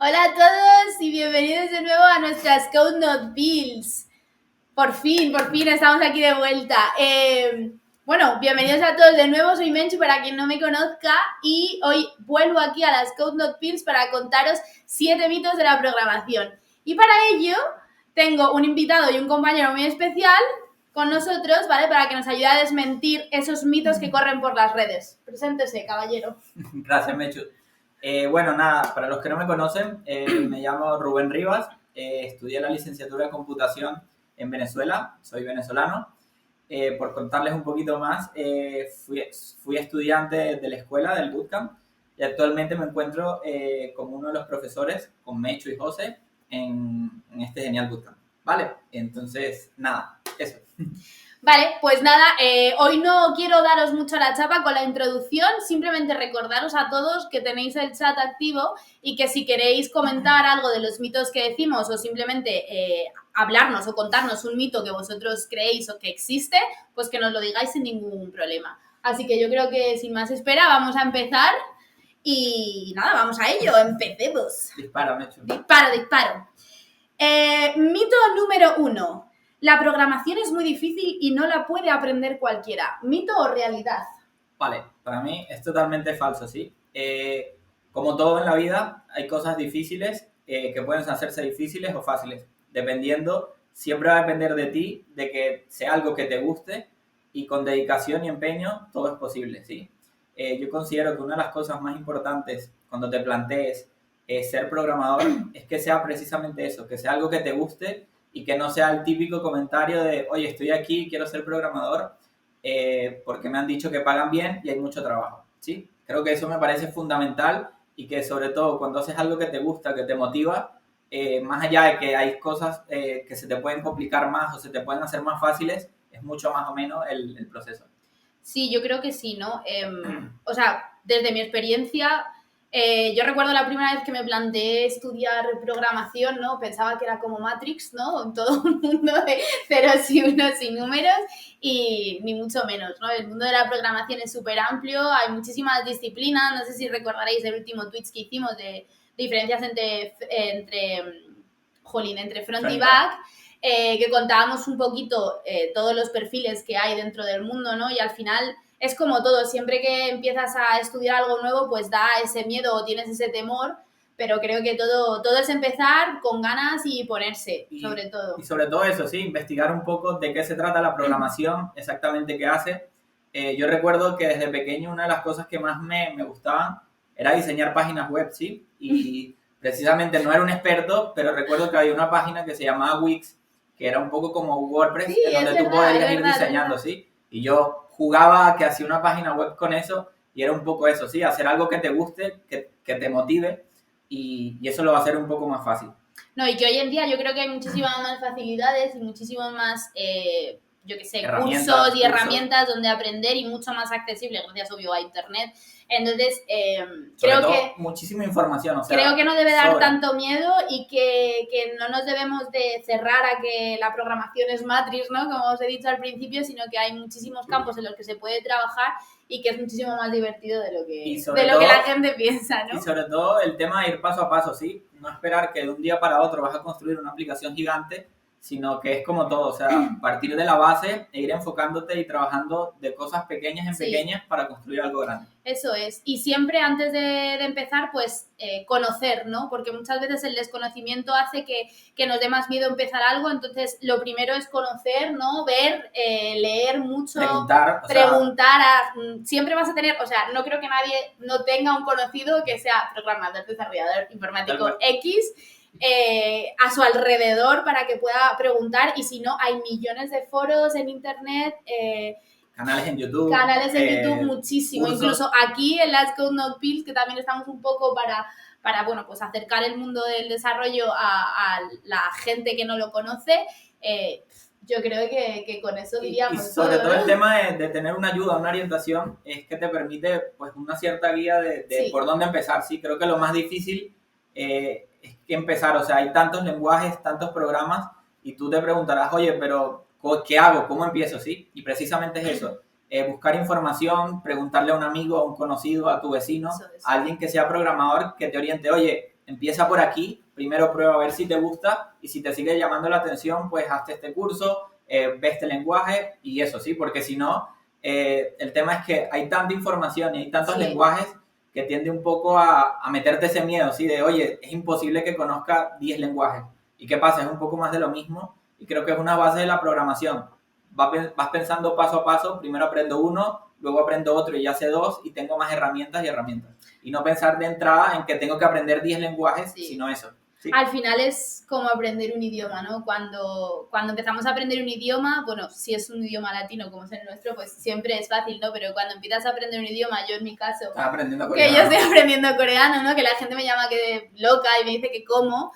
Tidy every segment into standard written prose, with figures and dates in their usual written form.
Hola a todos y bienvenidos de nuevo a nuestras Code Not Bills. Por fin estamos aquí de vuelta. Bueno, bienvenidos a todos de nuevo, soy Menchu para quien no me conozca y hoy vuelvo aquí a las Code Not Bills para contaros 7 mitos de la programación. Y para ello tengo un invitado y un compañero muy especial con nosotros, ¿vale? Para que nos ayude a desmentir esos mitos que corren por las redes. Preséntese, caballero. Gracias, Menchu. Bueno, nada, para los que no me conocen, me llamo Rubén Rivas, estudié la licenciatura de computación en Venezuela, soy venezolano. Por contarles un poquito más, fui estudiante de la escuela, del bootcamp, y actualmente me encuentro como uno de los profesores, con Mecho y José, en este genial bootcamp. ¿Vale? Entonces, nada, eso. Vale, pues nada, hoy no quiero daros mucho la chapa con la introducción, simplemente recordaros a todos que tenéis el chat activo y que si queréis comentar algo de los mitos que decimos o simplemente hablarnos o contarnos un mito que vosotros creéis o que existe, pues que nos lo digáis sin ningún problema. Así que yo creo que sin más espera vamos a empezar y nada, vamos a ello, empecemos. Dispara, Mecho. Disparo. Mito número 1. La programación es muy difícil y no la puede aprender cualquiera. ¿Mito o realidad? Vale, para mí es totalmente falso, ¿sí? Como todo en la vida, hay cosas difíciles que pueden hacerse difíciles o fáciles, dependiendo, siempre va a depender de ti, de que sea algo que te guste y con dedicación y empeño todo es posible, ¿sí? Yo considero que una de las cosas más importantes cuando te plantees ser programador es que sea precisamente eso, que sea algo que te guste y que no sea el típico comentario de, oye, estoy aquí, quiero ser programador, porque me han dicho que pagan bien y hay mucho trabajo, ¿sí? Creo que eso me parece fundamental y que sobre todo cuando haces algo que te gusta, que te motiva, más allá de que hay cosas que se te pueden complicar más o se te pueden hacer más fáciles, es mucho más o menos el proceso. Sí, yo creo que sí, ¿no? O sea, desde mi experiencia, yo recuerdo la primera vez que me planteé estudiar programación, ¿no? Pensaba que era como Matrix, ¿no? Todo un mundo de ceros y unos y números y ni mucho menos, ¿no? El mundo de la programación es súper amplio, hay muchísimas disciplinas, no sé si recordaréis el último tweet que hicimos de diferencias entre front y back. Que contábamos un poquito todos los perfiles que hay dentro del mundo, ¿no? Y al final es como todo, siempre que empiezas a estudiar algo nuevo, pues da ese miedo o tienes ese temor, pero creo que todo es empezar con ganas y ponerse, sobre todo. Y sobre todo eso, sí, investigar un poco de qué se trata la programación, exactamente qué hace. Yo recuerdo que desde pequeño una de las cosas que más me gustaban era diseñar páginas web, ¿sí? Y precisamente no era un experto, pero recuerdo que había una página que se llamaba Wix, que era un poco como WordPress, Sí, en donde tú podías ir diseñando, ¿sí? Y yo jugaba que hacía una página web con eso y era un poco eso, ¿sí? Hacer algo que te guste, que te motive y eso lo va a hacer un poco más fácil. No, y que hoy en día yo creo que hay muchísimas más facilidades y muchísimos más, yo qué sé, cursos y herramientas donde aprender y mucho más accesible, gracias, obvio, a Internet. Entonces, creo que muchísima información, o sea, creo que no debe dar tanto miedo y que no nos debemos de cerrar a que la programación es Matrix, ¿no? Como os he dicho al principio, sino que hay muchísimos campos en los que se puede trabajar y que es muchísimo más divertido de lo que la gente piensa, ¿no? Y sobre todo el tema de ir paso a paso, ¿sí? No esperar que de un día para otro vas a construir una aplicación gigante, sino que es como todo, o sea, partir de la base e ir enfocándote y trabajando de cosas pequeñas en pequeñas para construir algo grande. Eso es. Y siempre antes de empezar, pues conocer, ¿no? Porque muchas veces el desconocimiento hace que nos dé más miedo empezar algo. Entonces, lo primero es conocer, ¿no? Ver, leer mucho, preguntar. Siempre vas a tener, o sea, no creo que nadie no tenga un conocido que sea programador, desarrollador informático X a su alrededor para que pueda preguntar. Y si no, hay millones de foros en internet. Canales en YouTube. Canales en YouTube muchísimo. Cursos. Incluso aquí en las Code Not Bills, que también estamos un poco bueno, pues acercar el mundo del desarrollo a la gente que no lo conoce, yo creo que con eso diríamos y sobre todo ¿no? el tema de tener una ayuda, una orientación, es que te permite pues una cierta guía de Sí. por dónde empezar. Sí, creo que lo más difícil es que empezar. O sea, hay tantos lenguajes, tantos programas, y tú te preguntarás, oye, pero ¿qué hago? ¿Cómo empiezo? ¿Sí? Y precisamente es eso. Buscar información, preguntarle a un amigo, a un conocido, a tu vecino, a alguien que sea programador, que te oriente, oye, empieza por aquí, primero prueba a ver si te gusta, y si te sigue llamando la atención, pues hazte este curso, ve este lenguaje, y eso, ¿sí? Porque si no, el tema es que hay tanta información y hay tantos lenguajes que tiende un poco a meterte ese miedo, ¿sí? De, oye, es imposible que conozca 10 lenguajes. ¿Y qué pasa? Es un poco más de lo mismo, y creo que es una base de la programación. Vas pensando paso a paso, primero aprendo uno, luego aprendo otro y ya sé dos, y tengo más herramientas y herramientas. Y no pensar de entrada en que tengo que aprender 10 lenguajes, sino eso. Sí. Al final es como aprender un idioma, ¿no? Cuando empezamos a aprender un idioma, bueno, si es un idioma latino como es el nuestro, pues siempre es fácil, ¿no? Pero cuando empiezas a aprender un idioma, yo en mi caso, aprendiendo coreano. Que yo estoy aprendiendo coreano, ¿no? Que la gente me llama que loca y me dice que cómo.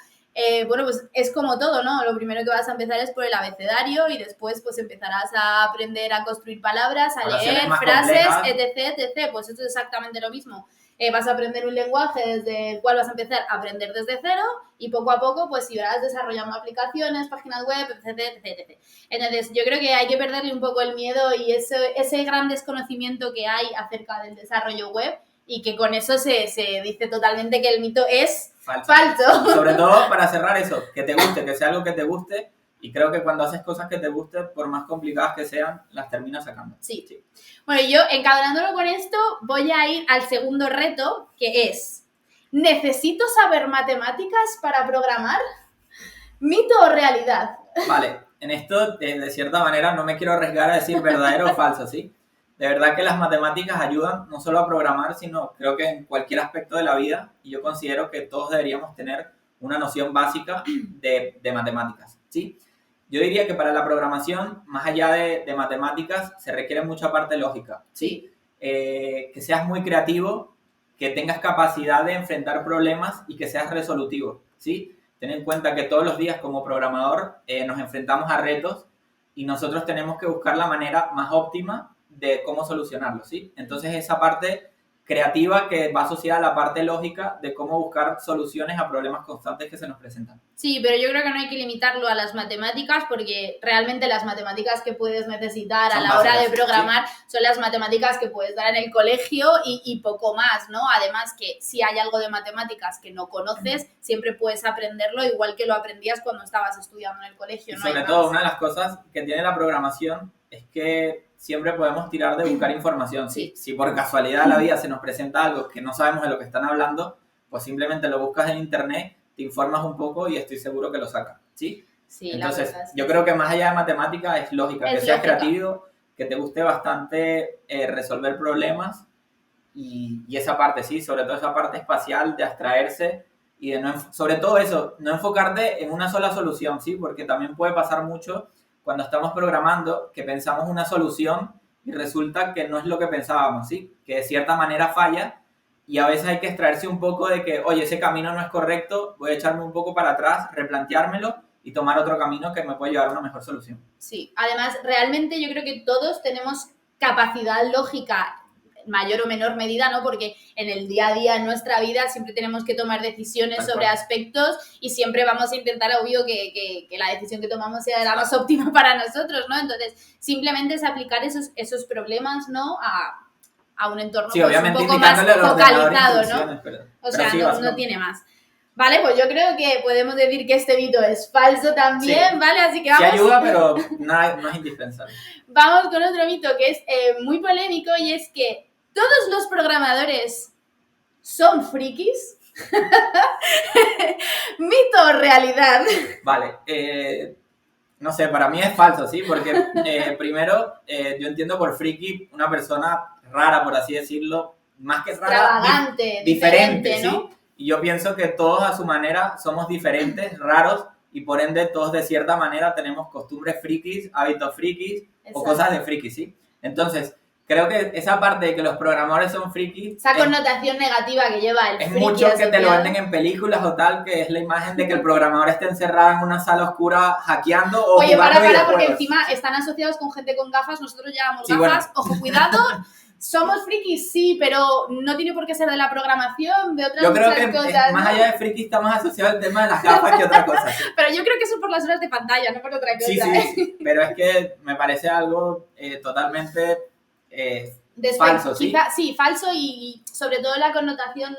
Bueno, pues es como todo, ¿no? Lo primero que vas a empezar es por el abecedario y después pues empezarás a aprender a construir palabras, a leer frases, etc, etc. Pues esto es exactamente lo mismo. Vas a aprender un lenguaje desde el cual vas a empezar a aprender desde cero y poco a poco pues irás desarrollando aplicaciones, páginas web, etc, etc, etc. Entonces yo creo que hay que perderle un poco el miedo y ese gran desconocimiento que hay acerca del desarrollo web, y que con eso se dice totalmente que el mito es falso. Sobre todo para cerrar eso, que te guste, que sea algo que te guste, y creo que cuando haces cosas que te gusten, por más complicadas que sean, las terminas sacando. Sí. Bueno, yo encadenándolo con esto, voy a ir al segundo reto, que es, ¿necesito saber matemáticas para programar? ¿Mito o realidad? Vale, en esto, de cierta manera, no me quiero arriesgar a decir verdadero o falso, ¿sí? De verdad que las matemáticas ayudan no solo a programar, sino creo que en cualquier aspecto de la vida, y yo considero que todos deberíamos tener una noción básica de matemáticas, ¿sí? Yo diría que para la programación, más allá de matemáticas, se requiere mucha parte lógica, ¿sí? Que seas muy creativo, que tengas capacidad de enfrentar problemas y que seas resolutivo, ¿sí? Ten en cuenta que todos los días como programador nos enfrentamos a retos y nosotros tenemos que buscar la manera más óptima de cómo solucionarlo, ¿sí? Entonces esa parte creativa que va asociada a la parte lógica de cómo buscar soluciones a problemas constantes que se nos presentan. Sí, pero yo creo que no hay que limitarlo a las matemáticas, porque realmente las matemáticas que puedes necesitar a la hora de programar son las matemáticas que puedes dar en el colegio y poco más, ¿no? Además que si hay algo de matemáticas que no conoces, siempre puedes aprenderlo igual que lo aprendías cuando estabas estudiando en el colegio, y ¿no? Sobre todo, una de las cosas que tiene la programación es que siempre podemos tirar de buscar información. ¿sí? Si por casualidad de la vida se nos presenta algo que no sabemos de lo que están hablando, pues simplemente lo buscas en internet, te informas un poco y estoy seguro que lo sacas. ¿sí? Sí, entonces, yo creo que más allá de matemática es lógica, que seas creativo, que te guste bastante resolver problemas y esa parte, sí, sobre todo esa parte espacial de abstraerse y de sobre todo eso, no enfocarte en una sola solución, ¿sí? Porque también puede pasar mucho cuando estamos programando que pensamos una solución y resulta que no es lo que pensábamos, ¿sí? Que de cierta manera falla y a veces hay que extraerse un poco de que, oye, ese camino no es correcto, voy a echarme un poco para atrás, replanteármelo y tomar otro camino que me puede llevar a una mejor solución. Sí, además, realmente yo creo que todos tenemos capacidad lógica mayor o menor medida, ¿no? Porque en el día a día, en nuestra vida, siempre tenemos que tomar decisiones sobre aspectos y siempre vamos a intentar, obvio, que la decisión que tomamos sea la más óptima para nosotros, ¿no? Entonces, simplemente es aplicar esos problemas, ¿no? A un entorno sí, pues, un poco más focalizado, ¿no? O sea, sí, no tiene más. Vale, pues yo creo que podemos decir que este mito es falso también, sí. ¿Vale? Así que vamos... Sí ayuda, pero no es indispensable. Vamos con otro mito que es muy polémico y es que ¿todos los programadores son frikis? ¿Mito o realidad? Vale, no sé, para mí es falso, ¿sí? Porque primero, yo entiendo por friki una persona rara, por así decirlo, más que rara, extravagante, diferente, ¿no? ¿sí? Y yo pienso que todos a su manera somos diferentes, raros, y por ende todos de cierta manera tenemos costumbres frikis, hábitos frikis o cosas de frikis, ¿sí? Entonces, creo que esa parte de que los programadores son frikis... Esa connotación negativa que lleva el es friki mucho que te lo asociado. venden en películas o tal, que es la imagen de que el programador esté encerrado en una sala oscura hackeando o Oye, jugando para, porque videojuegos. encima están asociados con gente con gafas, nosotros llevamos Sí, gafas, bueno. ojo, cuidado, somos frikis, sí, pero no tiene por qué ser de la programación, de otras Yo creo muchas que cosas, más ¿no? allá de friki está más asociado al tema de las gafas que otra cosa. ¿Sí? Pero yo creo que eso por las horas de pantalla, no por otra cosa. Sí, sí, pero es que me parece algo totalmente falso, ¿sí? Quizá, sí, falso y sobre todo la connotación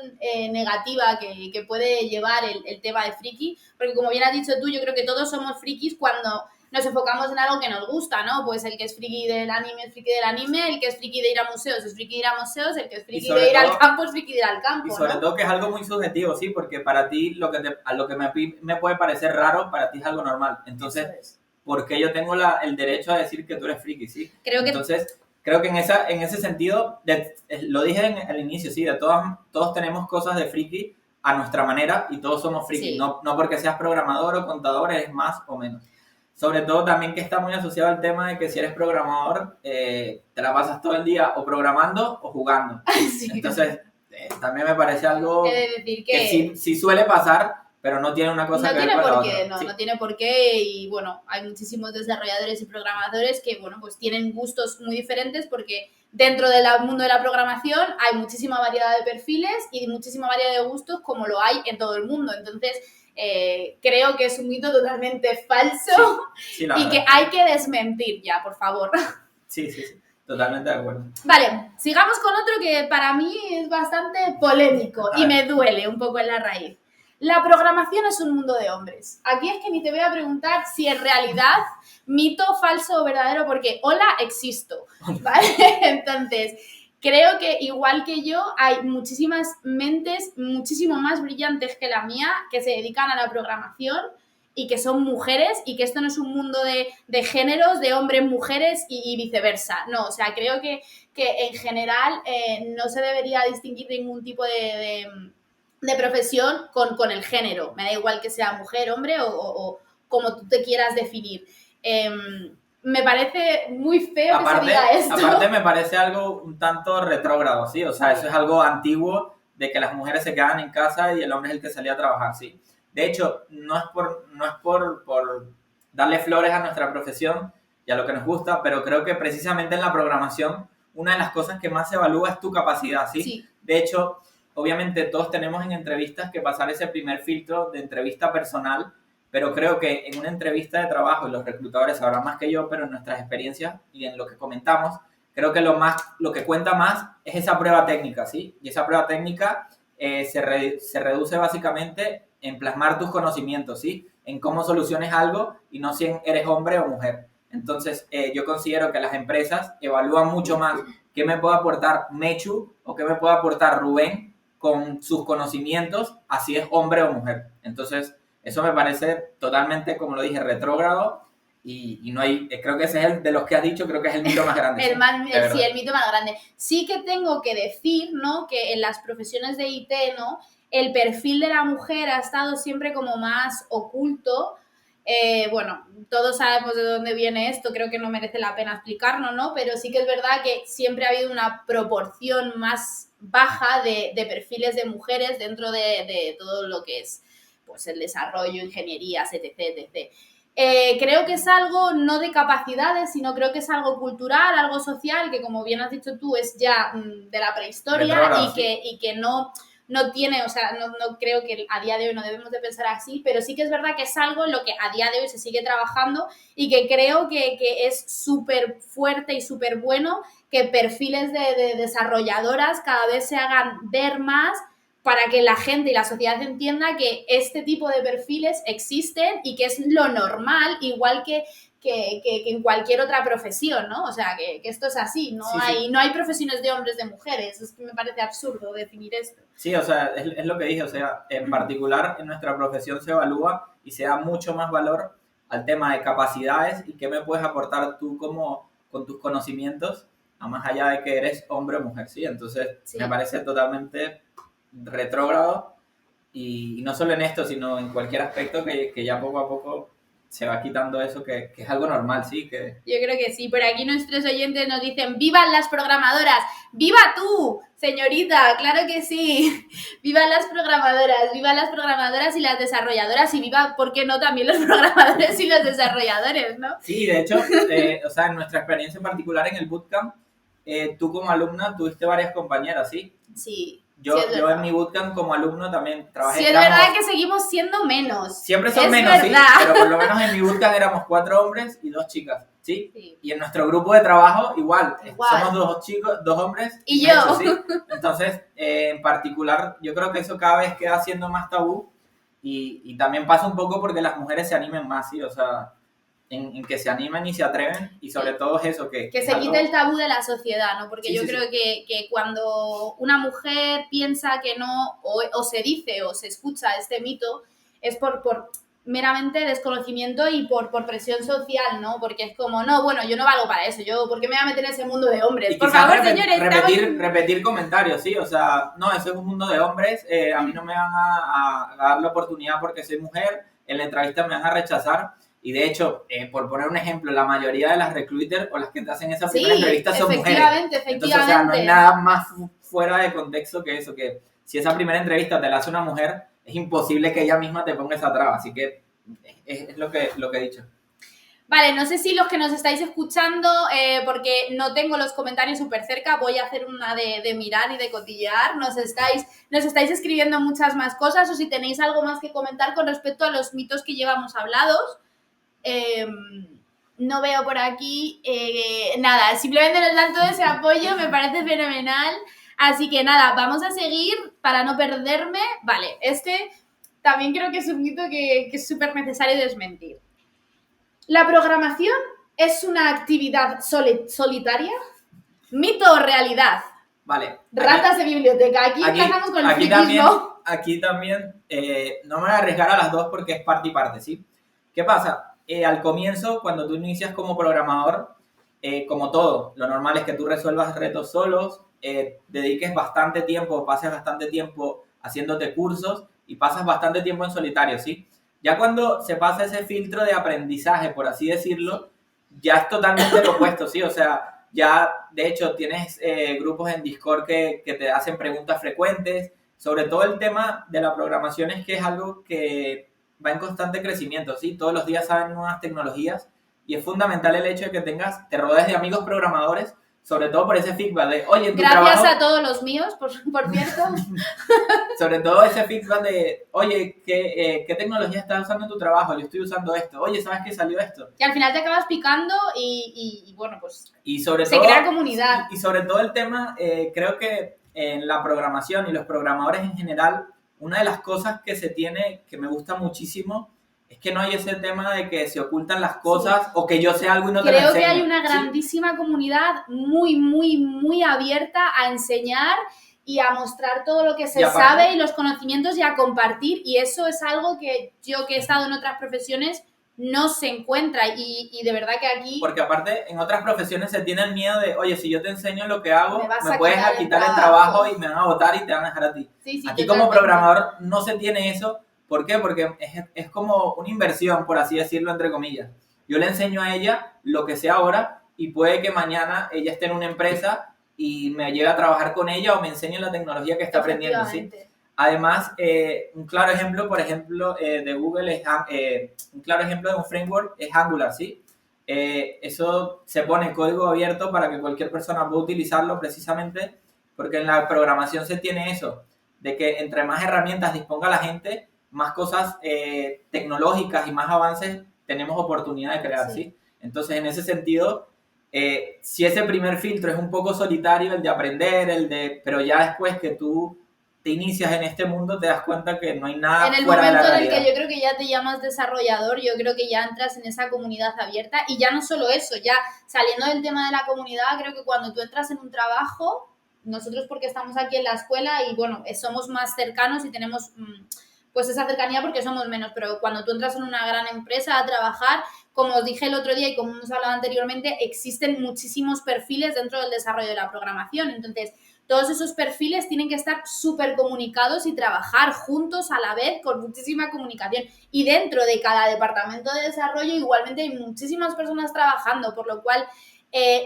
negativa que puede llevar el tema de friki, porque como bien has dicho tú, yo creo que todos somos frikis cuando nos enfocamos en algo que nos gusta, ¿no? Pues el que es friki del anime es friki del anime, el que es friki de ir a museos es friki de ir a museos, el que es friki de ir al campo es friki de ir al campo, y sobre ¿no? todo que es algo muy subjetivo, ¿sí? Porque para ti a lo que me puede parecer raro, para ti es algo normal. Entonces, ¿por qué yo tengo el derecho a decir que tú eres friki, sí? Entonces, creo que en ese sentido, lo dije al inicio, sí, todos tenemos cosas de friki a nuestra manera y todos somos friki. Sí. No porque seas programador o contador eres más o menos. Sobre todo también que está muy asociado al tema de que si eres programador, te la pasas todo el día o programando o jugando. Sí. Entonces, también me parece algo He de decir que sí suele pasar, pero no tiene una cosa que ver con la otra. No tiene por qué y bueno, hay muchísimos desarrolladores y programadores que bueno, pues tienen gustos muy diferentes porque dentro del mundo de la programación hay muchísima variedad de perfiles y muchísima variedad de gustos como lo hay en todo el mundo. Entonces, creo que es un mito totalmente falso sí, y que hay que desmentir ya, por favor. Sí, totalmente de acuerdo. Vale, sigamos con otro que para mí es bastante polémico y me duele un poco en la raíz. La programación es un mundo de hombres. Aquí es que ni te voy a preguntar si en realidad mito, falso o verdadero, porque hola, existo, ¿vale? Entonces, creo que igual que yo, hay muchísimas mentes muchísimo más brillantes que la mía que se dedican a la programación y que son mujeres y que esto no es un mundo de géneros, de hombres, mujeres y viceversa. No, o sea, creo que en general no se debería distinguir ningún tipo de profesión con el género. Me da igual que sea mujer, hombre o como tú te quieras definir. Me parece muy feo que se diga esto. Aparte me parece algo un tanto retrógrado, ¿sí? O sea, eso es algo antiguo de que las mujeres se quedan en casa y el hombre es el que salía a trabajar, ¿sí? De hecho, no es por darle flores a nuestra profesión y a lo que nos gusta, pero creo que precisamente en la programación una de las cosas que más se evalúa es tu capacidad, ¿sí? Sí. De hecho, obviamente todos tenemos en entrevistas que pasar ese primer filtro de entrevista personal, pero creo que en una entrevista de trabajo, y los reclutadores sabrán más que yo, pero en nuestras experiencias y en lo que comentamos, creo que lo que cuenta más es esa prueba técnica, ¿sí? Y esa prueba técnica se reduce básicamente en plasmar tus conocimientos, ¿sí? En cómo soluciones algo y no si eres hombre o mujer. Entonces, yo considero que las empresas evalúan mucho más qué me puede aportar Mechu o qué me puede aportar Rubén con sus conocimientos, así es hombre o mujer. Entonces, eso me parece totalmente, como lo dije, retrógrado y no hay, creo que ese es el de los que has dicho, creo que es el mito más grande. Sí, el mito más grande. Sí que tengo que decir, ¿no? Que en las profesiones de IT, ¿no? El perfil de la mujer ha estado siempre como más oculto. Bueno, todos sabemos de dónde viene esto, creo que no merece la pena explicarlo, ¿no? Pero sí que es verdad que siempre ha habido una proporción más baja de perfiles de mujeres dentro de todo lo que es pues, el desarrollo, ingenierías, etc., etc. Creo que es algo no de capacidades, sino creo que es algo cultural, algo social, que como bien has dicho tú, es ya de la prehistoria y que no tiene, o sea, no creo que a día de hoy no debemos de pensar así, pero sí que es verdad que es algo en lo que a día de hoy se sigue trabajando y que creo que es súper fuerte y súper bueno que perfiles de desarrolladoras cada vez se hagan ver más para que la gente y la sociedad entienda que este tipo de perfiles existen y que es lo normal, igual que en cualquier otra profesión, ¿no? O sea, que esto es así, no hay profesiones de hombres, de mujeres, es que me parece absurdo definir esto. Sí, o sea, es lo que dije, o sea, en particular en nuestra profesión se evalúa y se da mucho más valor al tema de capacidades y qué me puedes aportar tú con tus conocimientos, a más allá de que eres hombre o mujer, ¿sí? Entonces, me parece totalmente retrógrado y no solo en esto, sino en cualquier aspecto que ya poco a poco se va quitando eso que es algo normal, sí, que... Yo creo que sí. Por aquí nuestros oyentes nos dicen, ¡vivan las programadoras! ¡Viva tú, señorita! ¡Claro que sí! ¡Vivan las programadoras y las desarrolladoras! Y viva, ¿por qué no, también los programadores y los desarrolladores, ¿no? Sí, de hecho, o sea, en nuestra experiencia en particular en el bootcamp, tú como alumna tuviste varias compañeras, ¿sí? Sí. Yo en mi bootcamp como alumno también trabajé. Sí, es verdad que seguimos siendo menos. Siempre son es menos, verdad. sí, pero por lo menos en mi bootcamp éramos 4 hombres y 2 chicas, ¿sí? Sí. Y en nuestro grupo de trabajo igual. Somos 2 chicos, 2 hombres y yo. Hecho, ¿sí? Entonces, en particular, yo creo que eso cada vez queda siendo más tabú y también pasa un poco porque las mujeres se animen más, ¿sí? O sea, en que se animen y se atreven y sobre todo es eso, que se quite el tabú de la sociedad, ¿no? Porque sí, yo sí, creo sí. que cuando una mujer piensa que no, o se dice o se escucha este mito, es por meramente desconocimiento y por presión social, ¿no? Porque es como, no, bueno, yo no valgo para eso, ¿por qué me voy a meter en ese mundo de hombres? Y Por favor, señores, repetir comentarios, sí, o sea, no, eso es un mundo de hombres, a mí no me van a dar la oportunidad porque soy mujer, en la entrevista me van a rechazar. Y de hecho, por poner un ejemplo, la mayoría de las recruiters o las que te hacen esa primera entrevista son mujeres. Efectivamente. Entonces, o sea, no hay nada más fuera de contexto que eso, que si esa primera entrevista te la hace una mujer, es imposible que ella misma te ponga esa traba. Así que es lo que he dicho. Vale, no sé si los que nos estáis escuchando, porque no tengo los comentarios súper cerca, voy a hacer una de mirar y de cotillear. Nos estáis escribiendo muchas más cosas, o si tenéis algo más que comentar con respecto a los mitos que llevamos hablados. No veo por aquí nada, simplemente nos dan todo ese apoyo, me parece fenomenal. Así que nada, vamos a seguir para no perderme. Vale, también creo que es un mito que es súper necesario desmentir. ¿La programación es una actividad solitaria? ¿Mito o realidad? Vale. Ratas de biblioteca. Aquí empezamos con el friquismo. Aquí también no me voy a arriesgar a las dos porque es parte y parte, ¿sí? ¿Qué pasa? Al comienzo, cuando tú inicias como programador, como todo, lo normal es que tú resuelvas retos solos, dediques bastante tiempo, pases bastante tiempo haciéndote cursos y pasas bastante tiempo en solitario, ¿sí? Ya cuando se pasa ese filtro de aprendizaje, por así decirlo, ya es totalmente lo opuesto, ¿sí? O sea, ya de hecho tienes grupos en Discord que te hacen preguntas frecuentes. Sobre todo el tema de la programación es que es algo que va en constante crecimiento, ¿sí? Todos los días salen nuevas tecnologías y es fundamental el hecho de que te rodees de amigos programadores, sobre todo por ese feedback de, oye, en tu Gracias trabajo, a todos los míos, por cierto. sobre todo ese feedback de, oye, ¿qué tecnología estás usando en tu trabajo? Yo estoy usando esto. Oye, ¿sabes qué salió esto? Y al final te acabas picando y bueno, pues y sobre se todo, crea comunidad. Y sobre todo el tema, creo que en la programación y los programadores en general, una de las cosas que se tiene, que me gusta muchísimo, es que no hay ese tema de que se ocultan las cosas o que yo sé algo y no te lo enseño. Creo que hay una grandísima comunidad muy, muy, muy abierta a enseñar y a mostrar todo lo que se sabe y los conocimientos y a compartir, y eso es algo que yo, que he estado en otras profesiones, no se encuentra, y de verdad que aquí... Porque aparte en otras profesiones se tiene el miedo de, oye, si yo te enseño lo que hago, me puedes quitar el trabajo y me van a votar y te van a dejar a ti. Sí, aquí como programador no se tiene eso. ¿Por qué? Porque es como una inversión, por así decirlo, entre comillas. Yo le enseño a ella lo que sé ahora y puede que mañana ella esté en una empresa y me llegue a trabajar con ella o me enseñe la tecnología que está aprendiendo, ¿sí? Además, un claro ejemplo, por ejemplo, de Google es un claro ejemplo de un framework es Angular, ¿sí? Eso se pone en código abierto para que cualquier persona pueda utilizarlo precisamente porque en la programación se tiene eso, de que entre más herramientas disponga la gente, más cosas tecnológicas y más avances tenemos oportunidad de crear, ¿sí? Entonces, en ese sentido, si ese primer filtro es un poco solitario, el de aprender, pero ya después que tú te inicias en este mundo, te das cuenta que no hay nada fuera de la realidad. En el momento en el que yo creo que ya te llamas desarrollador, yo creo que ya entras en esa comunidad abierta, y ya no solo eso, ya saliendo del tema de la comunidad, creo que cuando tú entras en un trabajo, nosotros porque estamos aquí en la escuela y bueno, somos más cercanos y tenemos pues esa cercanía porque somos menos, pero cuando tú entras en una gran empresa a trabajar, como os dije el otro día y como hemos hablado anteriormente, existen muchísimos perfiles dentro del desarrollo de la programación. Entonces, todos esos perfiles tienen que estar súper comunicados y trabajar juntos a la vez con muchísima comunicación. Y dentro de cada departamento de desarrollo igualmente hay muchísimas personas trabajando, por lo cual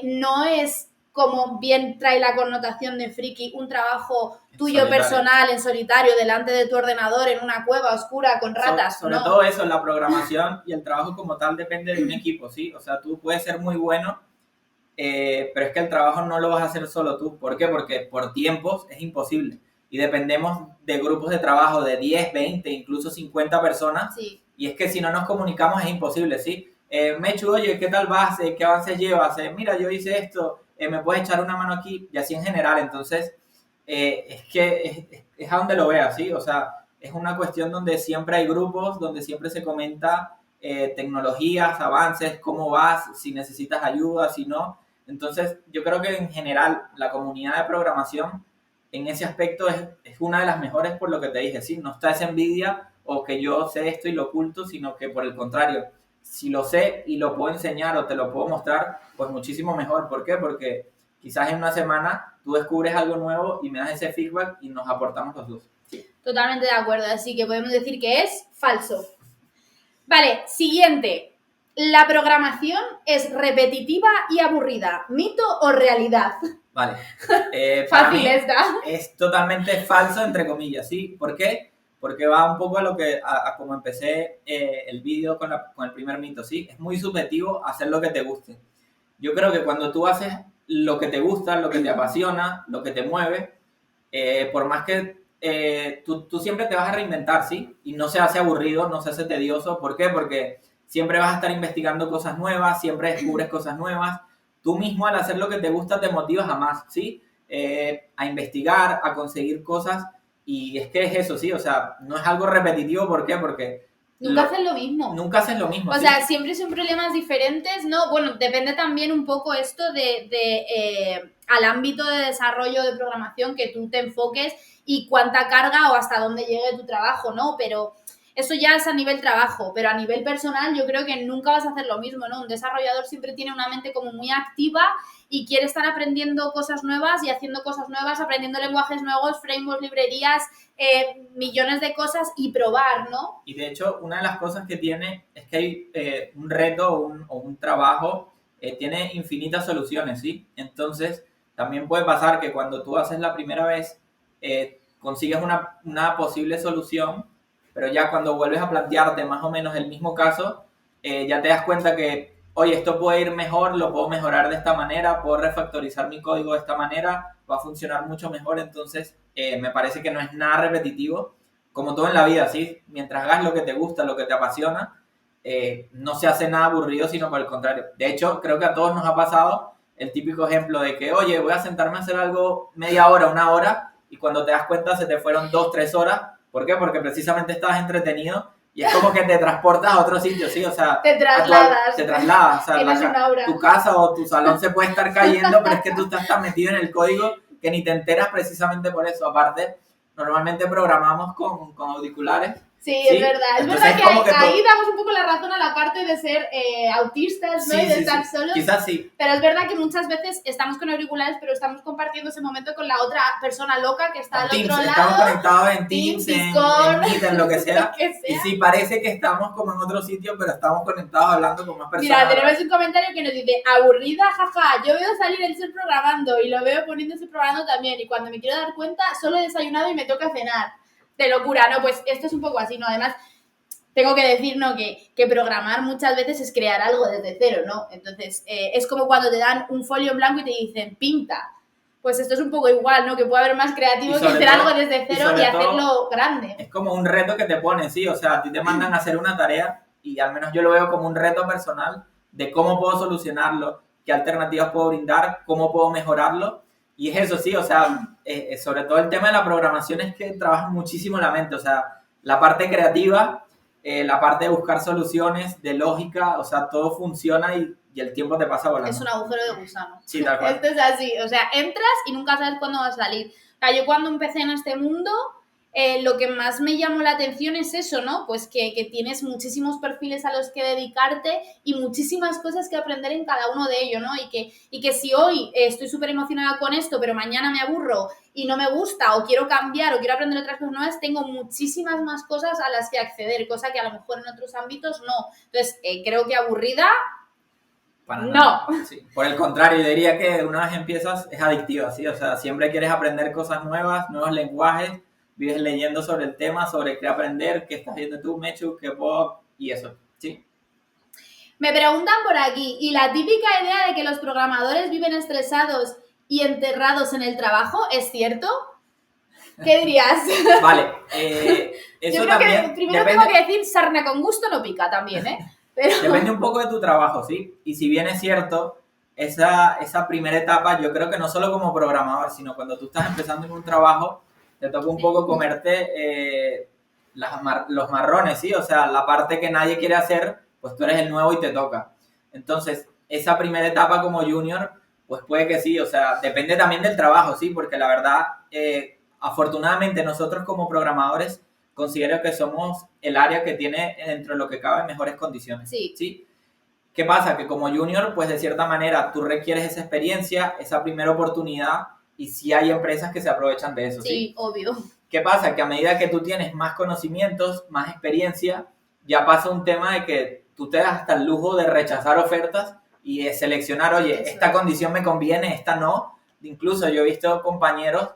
no es, como bien trae la connotación de friki, un trabajo tuyo personal, en solitario, delante de tu ordenador, en una cueva oscura con ratas. Sobre todo eso, la programación y el trabajo como tal depende de un equipo, ¿sí? O sea, tú puedes ser muy bueno, pero es que el trabajo no lo vas a hacer solo tú. ¿Por qué? Porque por tiempos es imposible. Y dependemos de grupos de trabajo de 10, 20, incluso 50 personas. Sí. Y es que si no nos comunicamos es imposible, ¿sí? Mechu, oye, ¿qué tal vas? ¿Qué avances llevas? Mira, yo hice esto, ¿me puedes echar una mano aquí? Y así en general. Entonces, es que es a donde lo veas, ¿sí? O sea, es una cuestión donde siempre hay grupos, donde siempre se comenta tecnologías, avances, cómo vas, si necesitas ayuda, si no. Entonces, yo creo que en general la comunidad de programación en ese aspecto es una de las mejores por lo que te dije, ¿sí? No está esa envidia o que yo sé esto y lo oculto, sino que por el contrario, si lo sé y lo puedo enseñar o te lo puedo mostrar, pues muchísimo mejor. ¿Por qué? Porque quizás en una semana tú descubres algo nuevo y me das ese feedback y nos aportamos los dos. Sí. Totalmente de acuerdo, así que podemos decir que es falso. Vale, siguiente. ¿La programación es repetitiva y aburrida? ¿Mito o realidad? Vale. Fácil esta. Es totalmente falso, entre comillas, ¿sí? ¿Por qué? Porque va un poco a como empecé el vídeo con el primer mito, ¿sí? Es muy subjetivo hacer lo que te guste. Yo creo que cuando tú haces lo que te gusta, lo que te apasiona, lo que te mueve, por más que tú siempre te vas a reinventar, ¿sí? Y no se hace aburrido, no se hace tedioso. ¿Por qué? Porque siempre vas a estar investigando cosas nuevas, siempre descubres cosas nuevas. Tú mismo al hacer lo que te gusta te motivas a más, ¿sí? A investigar, a conseguir cosas. Y es que es eso, ¿sí? O sea, no es algo repetitivo. ¿Por qué? Porque nunca haces lo mismo. Nunca haces lo mismo. O sea, siempre son problemas diferentes, ¿no? Bueno, depende también un poco esto al ámbito de desarrollo de programación que tú te enfoques y cuánta carga o hasta dónde llegue tu trabajo, ¿no? Pero eso ya es a nivel trabajo, pero a nivel personal yo creo que nunca vas a hacer lo mismo, ¿no? Un desarrollador siempre tiene una mente como muy activa y quiere estar aprendiendo cosas nuevas y haciendo cosas nuevas, aprendiendo lenguajes nuevos, frameworks, librerías, millones de cosas y probar, ¿no? Y de hecho, una de las cosas que tiene es que hay un reto o un trabajo, tiene infinitas soluciones, ¿sí? Entonces, también puede pasar que cuando tú haces la primera vez, consigues una posible solución, pero ya cuando vuelves a plantearte más o menos el mismo caso, ya te das cuenta que, oye, esto puede ir mejor, lo puedo mejorar de esta manera, puedo refactorizar mi código de esta manera, va a funcionar mucho mejor. Entonces, me parece que no es nada repetitivo, como todo en la vida, ¿sí? Mientras hagas lo que te gusta, lo que te apasiona, no se hace nada aburrido, sino por el contrario. De hecho, creo que a todos nos ha pasado el típico ejemplo de que, oye, voy a sentarme a hacer algo media hora, una hora, y cuando te das cuenta se te fueron 2, 3 horas. ¿Por qué? Porque precisamente estabas entretenido y es como que te transportas a otro sitio, ¿sí? O sea, te trasladas. Te trasladas. O sea, tu casa o tu salón se puede estar cayendo, pero es que tú estás tan metido en el código que ni te enteras precisamente por eso. Aparte, normalmente programamos con auriculares. Sí, es verdad. Es verdad que ahí damos un poco la razón a la parte de ser autistas, ¿no? Sí, y de estar solos. Quizás sí. Pero es verdad que muchas veces estamos con auriculares, pero estamos compartiendo ese momento con la otra persona loca que está al otro lado. Estamos conectados en Teams, Discord, en Meet, en lo que sea. Que sea. Y sí, parece que estamos como en otro sitio, pero estamos conectados hablando con más personas. Mira, tenemos un comentario que nos dice, aburrida, jaja, yo veo salir el sol programando y lo veo poniéndose programando también. Y cuando me quiero dar cuenta, solo he desayunado y me toca cenar. De locura, ¿no? Pues esto es un poco así, ¿no? Además, tengo que decir, ¿no? Que programar muchas veces es crear algo desde cero, ¿no? Entonces, es como cuando te dan un folio en blanco y te dicen, pinta. Pues esto es un poco igual, ¿no? Que puede haber más creativo que hacer algo desde cero y hacerlo grande. Es como un reto que te ponen, ¿sí? O sea, a ti te mandan a hacer una tarea y al menos yo lo veo como un reto personal de cómo puedo solucionarlo, qué alternativas puedo brindar, cómo puedo mejorarlo. Y es eso, sí, o sea, sobre todo el tema de la programación es que trabaja muchísimo la mente, o sea, la parte creativa, la parte de buscar soluciones, de lógica, o sea, todo funciona y el tiempo te pasa volando. Es un agujero de gusano. Sí, tal cual. Esto es así, o sea, entras y nunca sabes cuándo vas a salir. O sea, yo cuando empecé en este mundo, lo que más me llamó la atención es eso, ¿no? Pues que tienes muchísimos perfiles a los que dedicarte y muchísimas cosas que aprender en cada uno de ellos, ¿no? Y que si hoy estoy súper emocionada con esto, pero mañana me aburro y no me gusta o quiero cambiar o quiero aprender otras cosas nuevas, tengo muchísimas más cosas a las que acceder, cosa que a lo mejor en otros ámbitos no. Entonces, creo que aburrida, Para no. nada. Sí. Por el contrario, yo diría que una vez empiezas es adictiva, ¿sí? O sea, siempre quieres aprender cosas nuevas, nuevos lenguajes, vives leyendo sobre el tema, sobre qué aprender, qué estás viendo tú, Mechu, qué pop y eso, ¿sí? Me preguntan por aquí, ¿y la típica idea de que los programadores viven estresados y enterrados en el trabajo es cierto? ¿Qué dirías? Vale, Yo eso creo también que primero depende, tengo que decir sarna con gusto no pica también, ¿eh? Pero... depende un poco de tu trabajo, ¿sí? Y si bien es cierto, esa primera etapa, yo creo que no solo como programador, sino cuando tú estás empezando en un trabajo, te toca un poco comerte los marrones, ¿sí? O sea, la parte que nadie quiere hacer, pues tú eres el nuevo y te toca. Entonces, esa primera etapa como junior, pues puede que sí, o sea, depende también del trabajo, ¿sí? Porque la verdad, afortunadamente nosotros como programadores considero que somos el área que tiene dentro de lo que cabe mejores condiciones. Sí. ¿Sí? ¿Qué pasa? Que como junior, pues de cierta manera tú requieres esa experiencia, esa primera oportunidad y sí hay empresas que se aprovechan de eso. Sí, obvio. ¿Qué pasa? Que a medida que tú tienes más conocimientos, más experiencia, ya pasa un tema de que tú te das hasta el lujo de rechazar ofertas y de seleccionar, oye, esta condición me conviene, esta no. Incluso yo he visto compañeros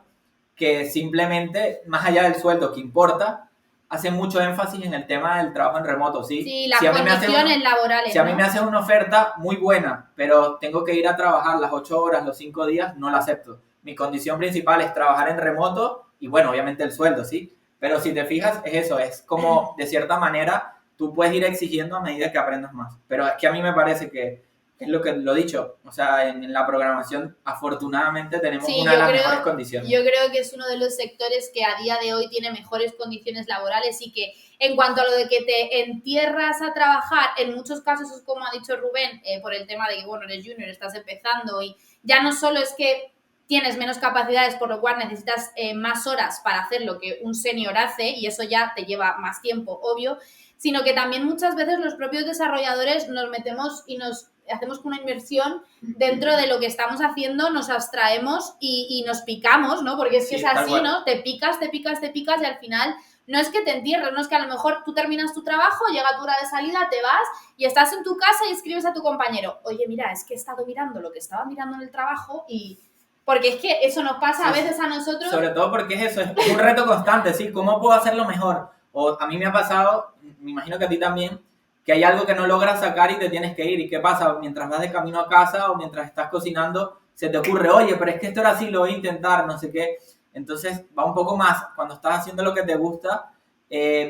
que simplemente, más allá del sueldo que importa, hacen mucho énfasis en el tema del trabajo en remoto, ¿sí? Sí, las si condiciones laborales, Si a mí ¿no? me hacen una oferta muy buena, pero tengo que ir a trabajar las 8 horas, los 5 días, no la acepto. Mi condición principal es trabajar en remoto y, bueno, obviamente el sueldo, ¿sí? Pero si te fijas, es eso, es como, de cierta manera, tú puedes ir exigiendo a medida que aprendas más. Pero es que a mí me parece que es lo que lo he dicho, o sea, en la programación afortunadamente tenemos una de las mejores condiciones. Yo creo que es uno de los sectores que a día de hoy tiene mejores condiciones laborales y que en cuanto a lo de que te entierras a trabajar, en muchos casos es como ha dicho Rubén, por el tema de que, bueno, eres junior, estás empezando y ya no solo es que tienes menos capacidades, por lo cual necesitas más horas para hacer lo que un senior hace y eso ya te lleva más tiempo, obvio, sino que también muchas veces los propios desarrolladores nos metemos y nos hacemos una inversión dentro de lo que estamos haciendo, nos abstraemos y nos picamos, ¿no? Porque es que sí, es así, ¿no? Te picas y al final no es que te entierres, no es que a lo mejor tú terminas tu trabajo, llega tu hora de salida, te vas y estás en tu casa y escribes a tu compañero, oye, mira, es que he estado mirando lo que estaba mirando en el trabajo y... Porque es que eso nos pasa a veces a nosotros. Sobre todo porque es eso, es un reto constante, ¿sí? ¿Cómo puedo hacerlo mejor? O a mí me ha pasado, me imagino que a ti también, que hay algo que no logras sacar y te tienes que ir. ¿Y qué pasa? Mientras vas de camino a casa o mientras estás cocinando, se te ocurre, oye, pero es que esto ahora sí lo voy a intentar, no sé qué. Entonces va un poco más, cuando estás haciendo lo que te gusta,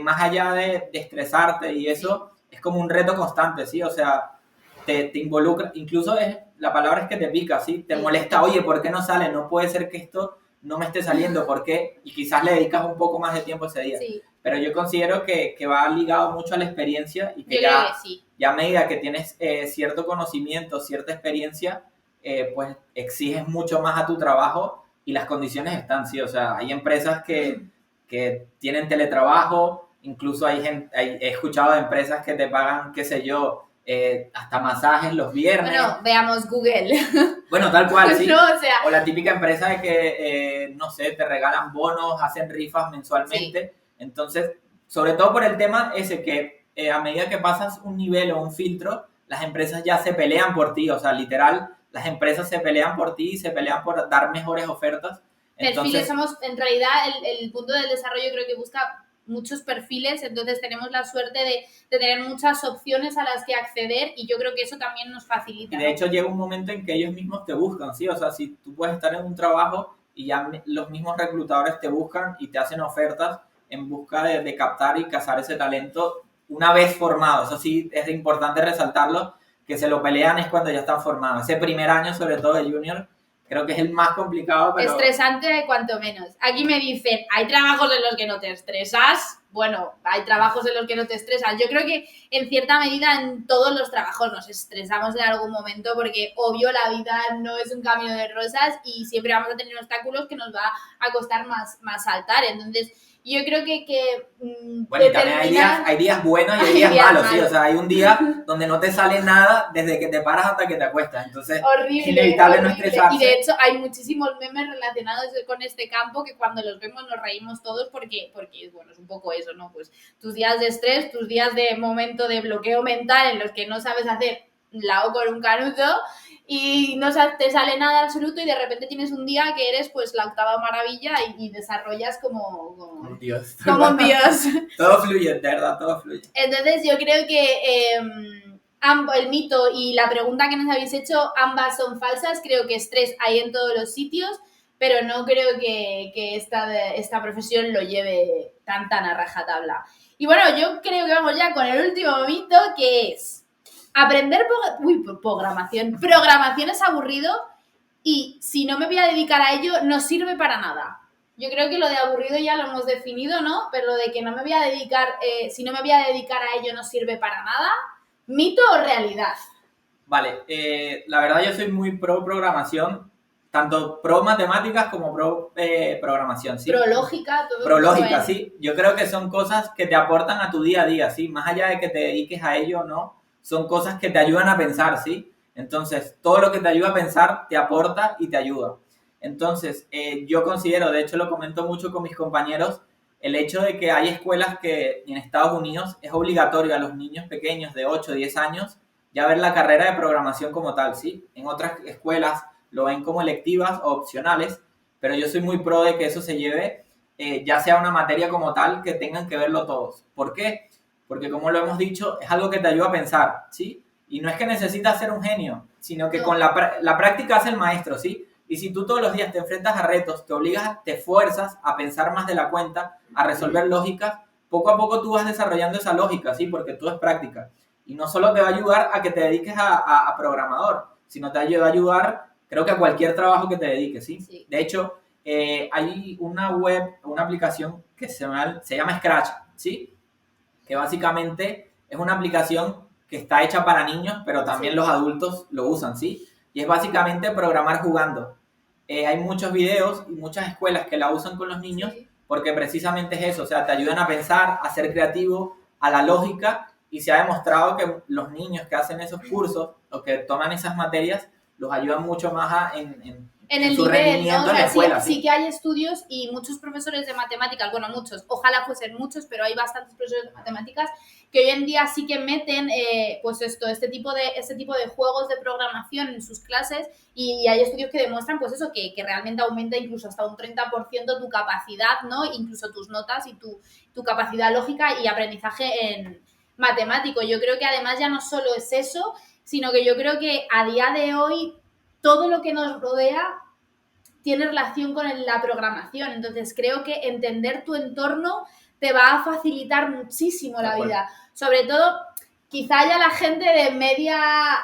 más allá de estresarte y eso, es como un reto constante, ¿sí? O sea, te involucra, incluso la palabra es que te pica, ¿sí? Te molesta, oye, ¿por qué no sale? No puede ser que esto no me esté saliendo, ¿por qué? Y quizás le dedicas un poco más de tiempo ese día. Sí. Pero yo considero que va ligado mucho a la experiencia y que sí. ya a medida que tienes cierto conocimiento, cierta experiencia, pues exiges mucho más a tu trabajo y las condiciones están, sí. O sea, hay empresas que tienen teletrabajo, incluso he escuchado de empresas que te pagan, qué sé yo, hasta masajes los viernes. Bueno, veamos Google. Bueno, tal cual, sí. No, o sea... O la típica empresa de que, no sé, te regalan bonos, hacen rifas mensualmente. Sí. Entonces, sobre todo por el tema ese que a medida que pasas un nivel o un filtro, las empresas ya se pelean por ti. O sea, literal, las empresas se pelean por ti y se pelean por dar mejores ofertas. Perfiles, somos, en realidad, el punto del desarrollo creo que busca muchos perfiles, entonces tenemos la suerte de tener muchas opciones a las que acceder y yo creo que eso también nos facilita. Y de hecho llega un momento en que ellos mismos te buscan, ¿sí? O sea, si tú puedes estar en un trabajo y ya los mismos reclutadores te buscan y te hacen ofertas en busca de captar y cazar ese talento una vez formado. Eso sí es importante resaltarlo, que se lo pelean es cuando ya están formados. Ese primer año, sobre todo de junior, creo que es el más complicado. Pero... Estresante cuanto menos. Aquí me dicen, ¿hay trabajos en los que no te estresas? Bueno, hay trabajos en los que no te estresas. Yo creo que en cierta medida en todos los trabajos nos estresamos en algún momento porque obvio la vida no es un camino de rosas y siempre vamos a tener obstáculos que nos va a costar más saltar. Entonces Yo creo que Bueno, y también hay días buenos y hay días malos, ¿sí? O sea, hay un día donde no te sale nada desde que te paras hasta que te acuestas. Entonces, es inevitable no estresarse. Y de hecho, hay muchísimos memes relacionados con este campo que cuando los vemos nos reímos todos porque bueno, es un poco eso, ¿no? Pues tus días de estrés, tus días de momento de bloqueo mental en los que no sabes hacer la O con un canuto y no te sale nada absoluto y de repente tienes un día que eres pues la octava maravilla y desarrollas como un Dios. Como un Dios. Todo fluye, de verdad, todo fluye. Entonces yo creo que el mito y la pregunta que nos habéis hecho, ambas son falsas. Creo que estrés hay en todos los sitios, pero no creo que esta profesión lo lleve tan a rajatabla. Y bueno, yo creo que vamos ya con el último mito, que es aprender programación. Programación es aburrido y si no me voy a dedicar a ello, no sirve para nada. Yo creo que lo de aburrido ya lo hemos definido, ¿no? Pero lo de que no me voy a dedicar, si no me voy a dedicar a ello no sirve para nada, ¿mito o realidad? Vale, la verdad yo soy muy pro programación, tanto pro matemáticas como pro programación, ¿sí? Pro lógica, todo. Pro lógica, sí. Yo creo que son cosas que te aportan a tu día a día, ¿sí? Más allá de que te dediques a ello o no, son cosas que te ayudan a pensar, ¿sí? Entonces, todo lo que te ayuda a pensar te aporta y te ayuda. Entonces, yo considero, de hecho lo comento mucho con mis compañeros, el hecho de que hay escuelas que en Estados Unidos es obligatorio a los niños pequeños de 8 o 10 años ya ver la carrera de programación como tal, ¿sí? En otras escuelas lo ven como electivas o opcionales, pero yo soy muy pro de que eso se lleve, ya sea una materia como tal, que tengan que verlo todos. ¿Por qué? Porque como lo hemos dicho, es algo que te ayuda a pensar, ¿sí? Y no es que necesitas ser un genio, sino que con la práctica hace el maestro, ¿sí? Y si tú todos los días te enfrentas a retos, te obligas, te fuerzas a pensar más de la cuenta, a resolver lógicas, poco a poco tú vas desarrollando esa lógica, ¿sí? Porque todo es práctica. Y no solo te va a ayudar a que te dediques a programador, sino te va a ayudar, creo que a cualquier trabajo que te dediques, ¿sí? Sí. De hecho, hay una aplicación que se llama Scratch, ¿sí? Que básicamente es una aplicación que está hecha para niños, pero también sí, los adultos lo usan, ¿sí? Y es básicamente programar jugando. Hay muchos videos y muchas escuelas que la usan con los niños, sí, porque precisamente es eso, o sea, te ayudan a pensar, a ser creativo, a la lógica, y se ha demostrado que los niños que hacen esos cursos o que toman esas materias los ayudan mucho más en el su nivel, rendimiento, ¿no? O sea, en la escuela. Sí que hay estudios y muchos profesores de matemáticas, bueno, muchos, ojalá fuesen muchos, pero hay bastantes profesores de matemáticas que hoy en día sí que meten pues este tipo de juegos de programación en sus clases y hay estudios que demuestran pues eso, que realmente aumenta incluso hasta un 30% tu capacidad, ¿no? Incluso tus notas y tu capacidad lógica y aprendizaje en matemático. Yo creo que además ya no solo es eso, sino que yo creo que a día de hoy todo lo que nos rodea tiene relación con la programación. Entonces, creo que entender tu entorno te va a facilitar muchísimo la vida. Sobre todo, quizá ya la gente de media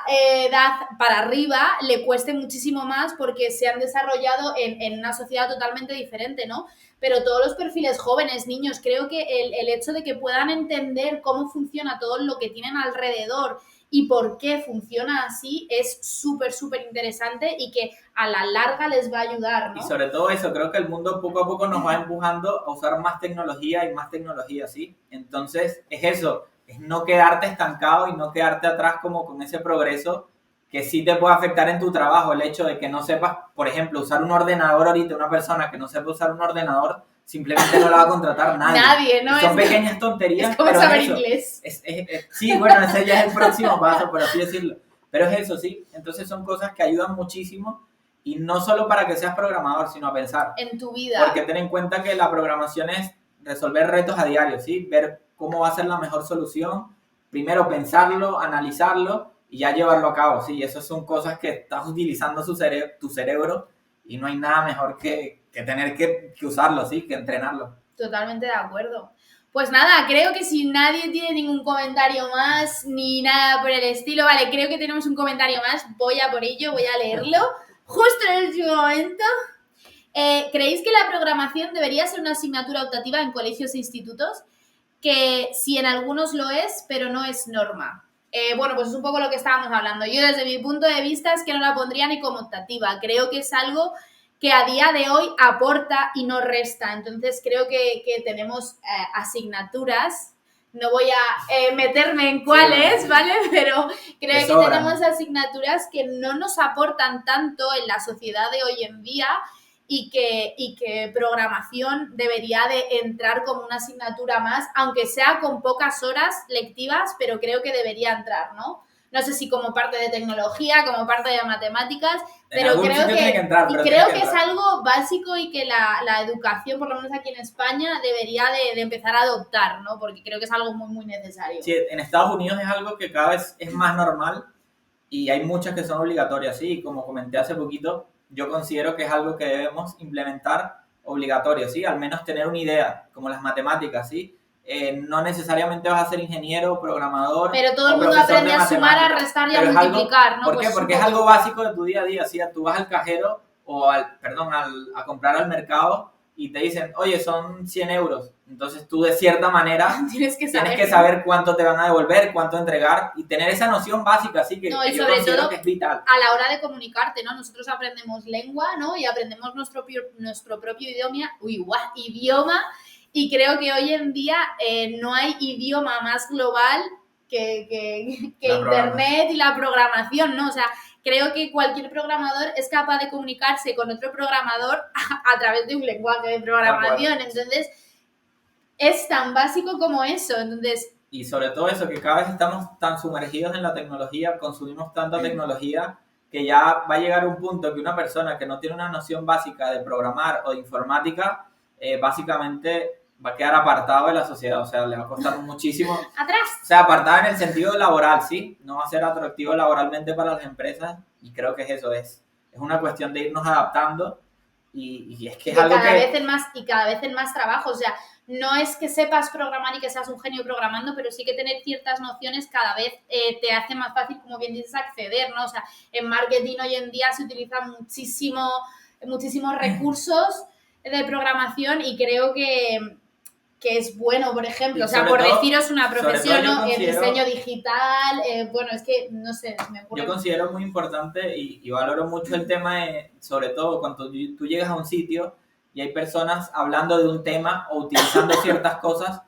edad para arriba le cueste muchísimo más porque se han desarrollado en una sociedad totalmente diferente, ¿no? Pero todos los perfiles jóvenes, niños, creo que el hecho de que puedan entender cómo funciona todo lo que tienen alrededor y por qué funciona así es súper, súper interesante y que a la larga les va a ayudar, ¿no? Y sobre todo eso, creo que el mundo poco a poco nos va empujando a usar más tecnología y más tecnología, ¿sí? Entonces, es eso, es no quedarte estancado y no quedarte atrás como con ese progreso que sí te puede afectar en tu trabajo, el hecho de que no sepas, por ejemplo, usar un ordenador ahorita, una persona que no sepa usar un ordenador, simplemente no la va a contratar nadie. Nadie, ¿no? Son pequeñas tonterías. Es como pero saber eso, inglés. Sí, bueno, ese ya es el próximo paso, por así decirlo. Pero es eso, sí. Entonces son cosas que ayudan muchísimo y no solo para que seas programador, sino a pensar. En tu vida. Porque ten en cuenta que la programación es resolver retos a diario, ¿sí? Ver cómo va a ser la mejor solución. Primero pensarlo, analizarlo y ya llevarlo a cabo, ¿sí? Esas son cosas que estás utilizando tu cerebro y no hay nada mejor que tener que usarlo, ¿sí? Que entrenarlo. Totalmente de acuerdo. Pues nada, creo que si nadie tiene ningún comentario más ni nada por el estilo, vale, creo que tenemos un comentario más, voy a por ello, voy a leerlo justo en el último momento. ¿Creéis que la programación debería ser una asignatura optativa en colegios e institutos? Que si en algunos lo es, pero no es norma. Bueno, pues es un poco lo que estábamos hablando. Yo desde mi punto de vista es que no la pondría ni como optativa. Creo que es algo que a día de hoy aporta y no resta. Entonces creo que tenemos asignaturas, no voy a meterme en cuáles, ¿vale? Pero creo que tenemos asignaturas que no nos aportan tanto en la sociedad de hoy en día y que programación debería de entrar como una asignatura más, aunque sea con pocas horas lectivas, pero creo que debería entrar, ¿no? No sé si como parte de tecnología, como parte de matemáticas, pero creo que es algo básico y que la educación, por lo menos aquí en España, debería de empezar a adoptar, ¿no? Porque creo que es algo muy, muy necesario. Sí, en Estados Unidos es algo que cada vez es más normal y hay muchas que son obligatorias, sí, como comenté hace poquito, yo considero que es algo que debemos implementar obligatorio, sí, al menos tener una idea, como las matemáticas, sí. No necesariamente vas a ser ingeniero, programador. Pero todo el mundo aprende a sumar, a restar y a multiplicar, ¿no? ¿Por qué? Porque es algo básico de tu día a día. ¿Sí? Tú vas al cajero o a comprar al mercado y te dicen, oye, son 100 euros. Entonces tú de cierta manera tienes que saber cuánto te van a devolver, cuánto entregar y tener esa noción básica, sí, que yo considero que es vital. A la hora de comunicarte, ¿no? Nosotros aprendemos lengua, ¿no? Y aprendemos nuestro propio idioma. Y creo que hoy en día no hay idioma más global que Internet y la programación, ¿no? O sea, creo que cualquier programador es capaz de comunicarse con otro programador a través de un lenguaje de programación. Entonces, es tan básico como eso. Entonces, y sobre todo eso, que cada vez estamos tan sumergidos en la tecnología, consumimos tanta tecnología, que ya va a llegar un punto que una persona que no tiene una noción básica de programar o de informática, básicamente va a quedar apartado de la sociedad, o sea, le va a costar muchísimo. ¡Atrás! O sea, apartado en el sentido laboral, sí, no va a ser atractivo laboralmente para las empresas y creo que es eso, es una cuestión de irnos adaptando y es que es algo cada vez en más trabajo, o sea, no es que sepas programar y que seas un genio programando, pero sí que tener ciertas nociones cada vez te hace más fácil, como bien dices, acceder, ¿no? O sea, en marketing hoy en día se utilizan muchísimos recursos de programación y creo que es bueno, por ejemplo, o sea, por deciros una profesión, ¿no? El diseño digital, bueno, es que, no sé, me ocurre. Yo considero muy importante y valoro mucho el tema, sobre todo cuando tú llegas a un sitio y hay personas hablando de un tema o utilizando ciertas cosas,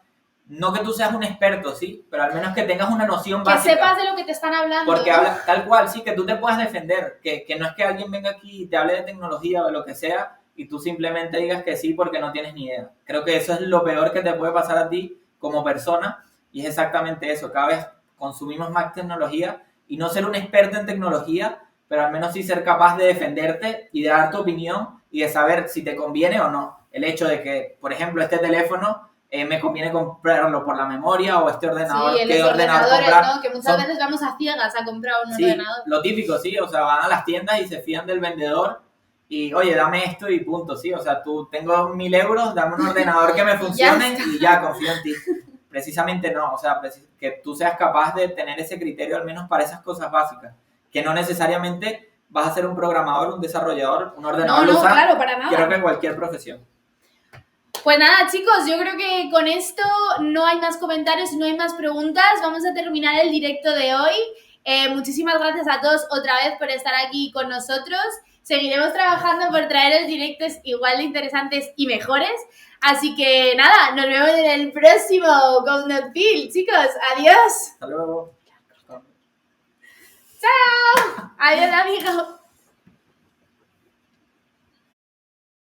no que tú seas un experto, ¿sí? Pero al menos que tengas una noción básica. Que sepas de lo que te están hablando. Porque habla tal cual, sí, que tú te puedas defender, que no es que alguien venga aquí y te hable de tecnología o de lo que sea, y tú simplemente digas que sí porque no tienes ni idea. Creo que eso es lo peor que te puede pasar a ti como persona y es exactamente eso. Cada vez consumimos más tecnología y no ser un experto en tecnología, pero al menos sí ser capaz de defenderte y de dar tu opinión y de saber si te conviene o no. El hecho de que, por ejemplo, este teléfono me conviene comprarlo por la memoria o este ordenador, sí, ¿qué ordenador comprar? ¿No? Que muchas veces vamos a ciegas a comprar un ordenador. Lo típico, sí, o sea, van a las tiendas y se fían del vendedor y, oye, dame esto y punto, sí, o sea, tú tengo 1.000 euros, dame un ordenador que me funcione y ya confío en ti. Precisamente no, o sea, que tú seas capaz de tener ese criterio al menos para esas cosas básicas, que no necesariamente vas a ser un programador, un desarrollador, un ordenador. No, claro, para nada. Creo que cualquier profesión. Pues nada, chicos, yo creo que con esto no hay más comentarios, no hay más preguntas. Vamos a terminar el directo de hoy. Muchísimas gracias a todos otra vez por estar aquí con nosotros. Seguiremos trabajando por traeros directos igual de interesantes y mejores. Así que nada, nos vemos en el próximo Code Not Build, chicos. Adiós. Hasta luego. Chao. Adiós, amigos.